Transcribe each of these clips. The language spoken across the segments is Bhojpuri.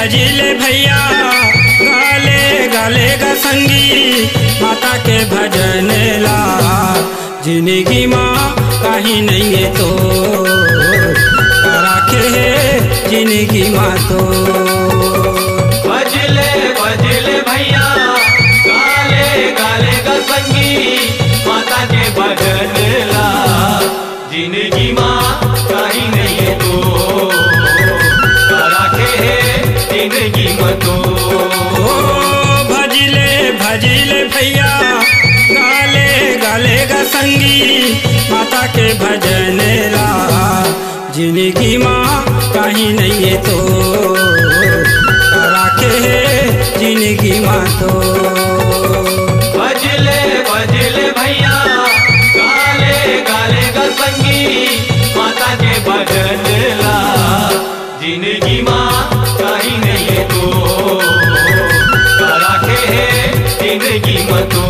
भजिले भैया गाले गाले गा संगी माता के भजन ला। जिंदगी माँ कहीं नहीं है तो राखे है जिंदगी माँ तो। भजले भजले भैया गाले गाले गा संगी माता के भजन ला। जिंदगी माँ कहीं नहीं है तो राखे है जिंदगी माँ तो। भजिले भजिले भैया गाले गाले गा संगी माता के भजन ला। जिंदगी माँ कहीं नहीं है तो राखे है जिंदगी माँ तो। भजले भजले भैया गाले गाले गा संगी माता के भजन ला। जिंदगी माँ कहीं नहीं है तो राखे है जिंदगी माँ तो।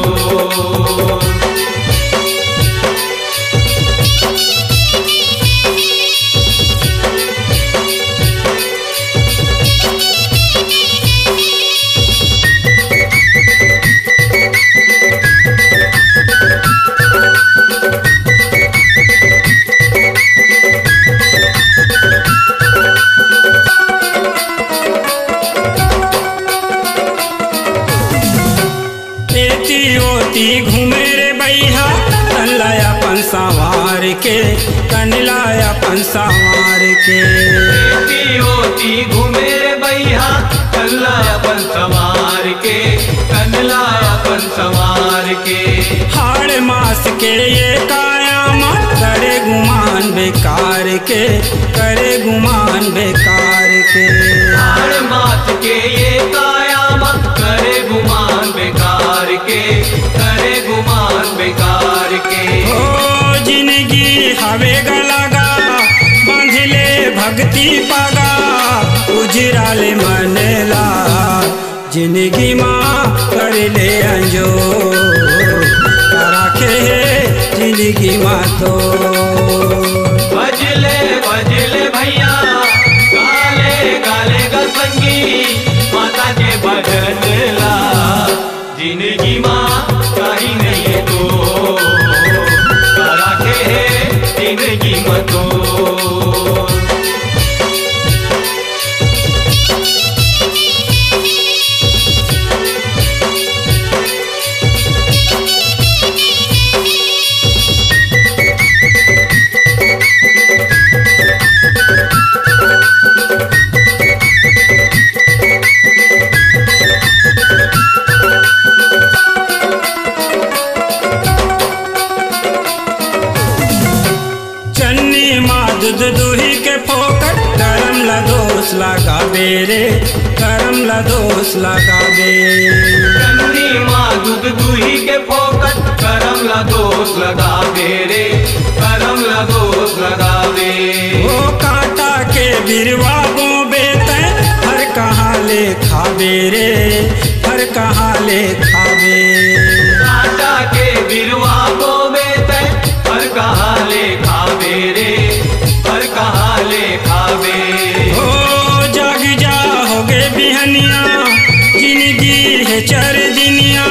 घूमे रे बैहा तन लाया पन संवार के तन लाया पन संवार के। होती घूमे रे बैहा तन लाया पन संवार के तन लाया पन संवार के। हाड़ मास के ये कायाम करे गुमान बेकार के करे गुमान बेकार के। हाड़ मास के ये कायाम करे गुमान बेकार के करे गुमान बेकार के। ओ जिंदगी हवे गलागा बांधिले भक्ति पागा उजराले मनला। जिंदगी माँ कर ले अंजो राखे है जिंदगी माँ तो। भजले भजले भैया गाले गाले गा संगी माता के भजन ला। जिंदगी माँ कहीं नहीं है तो राखे है जिंदगी माँ तो। दूध दूही के फोकट करम ला दोष लगावे रे करम ला दोष लगावे। चन्नी माँ दूध दूही के फोकट करम ला दोष लगावे रे करम ला दोष लगावे। ओ कांटा के बिरवा बोबे तै हर कहाँ ले खावे रे हर कहाँ ले खावे। कांटा के बिरवा बोबे तै हर कहाँ ले खावे रे हर कहाँ ले खावे। ओ जाग जा होगे बिहनिया जिंदगी है चर दिनिया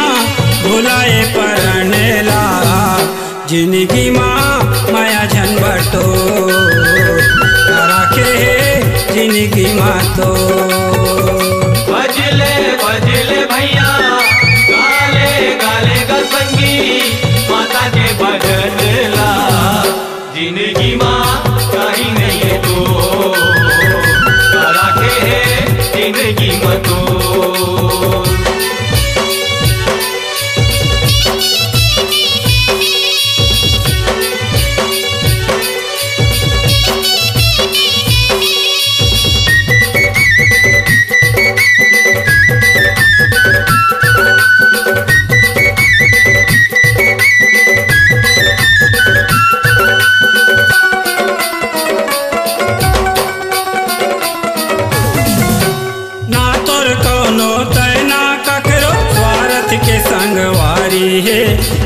भुलाए परने ला। जिंदगी माँ माया झन बटो राखे जिंदगी माँ तो। भजले भजले भैया गाले गाले गा संगी माता के भजन ला। जिंदगी माँ कहीं नहीं है तो राखे है जिंदगी माँ तो।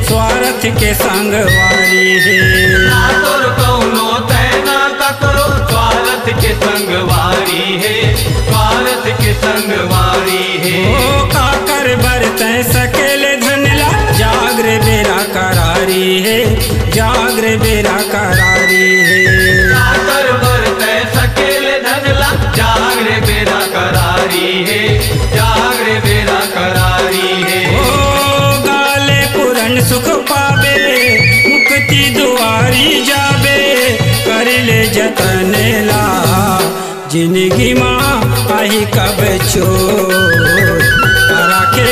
स्वार्थ के संगवारी है। ना तोर कौनो तैना ककरो स्वार्थ के संगवारी है स्वार्थ के बेरा करारी है। साकर बरते सकेले धनला जागरे बेरा करारी है, जागरे बेरा करारी है। ओ गाले पूरन सुख पावे मुक्ति दुआरी जाबे कर ले जतन ला जिंदगी माँ आई कब छोड़ राखे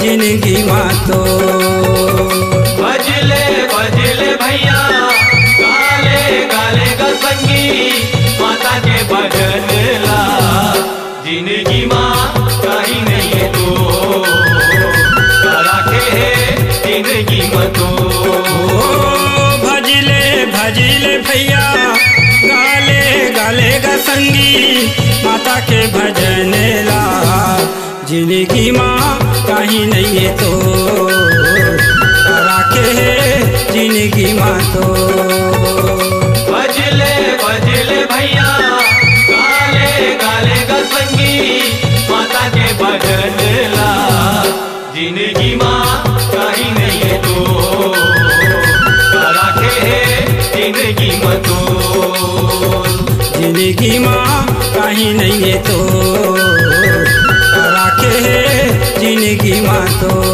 जिंदगी माँ तो। भजले भजले भैया गाले गाले गा संगी माता के भजन ला जिंदगी माँ कहीं नहीं है तो राखे जिंदगी माँ तो। भजले भजले भैया गाले गाले गा संगी माता के भजन ला जिंदगी माँ कहीं नहीं है तो राखे जिंदगी माँ तो। भजले भजले भैया गाले गाले गा संगी माता के भजन ला जिंदगी माँ कहीं नहीं है तो राखे जिंदगी माँ तो। जिंदगी माँ कहीं नहीं है तो राखे जिंदगी माँ तो।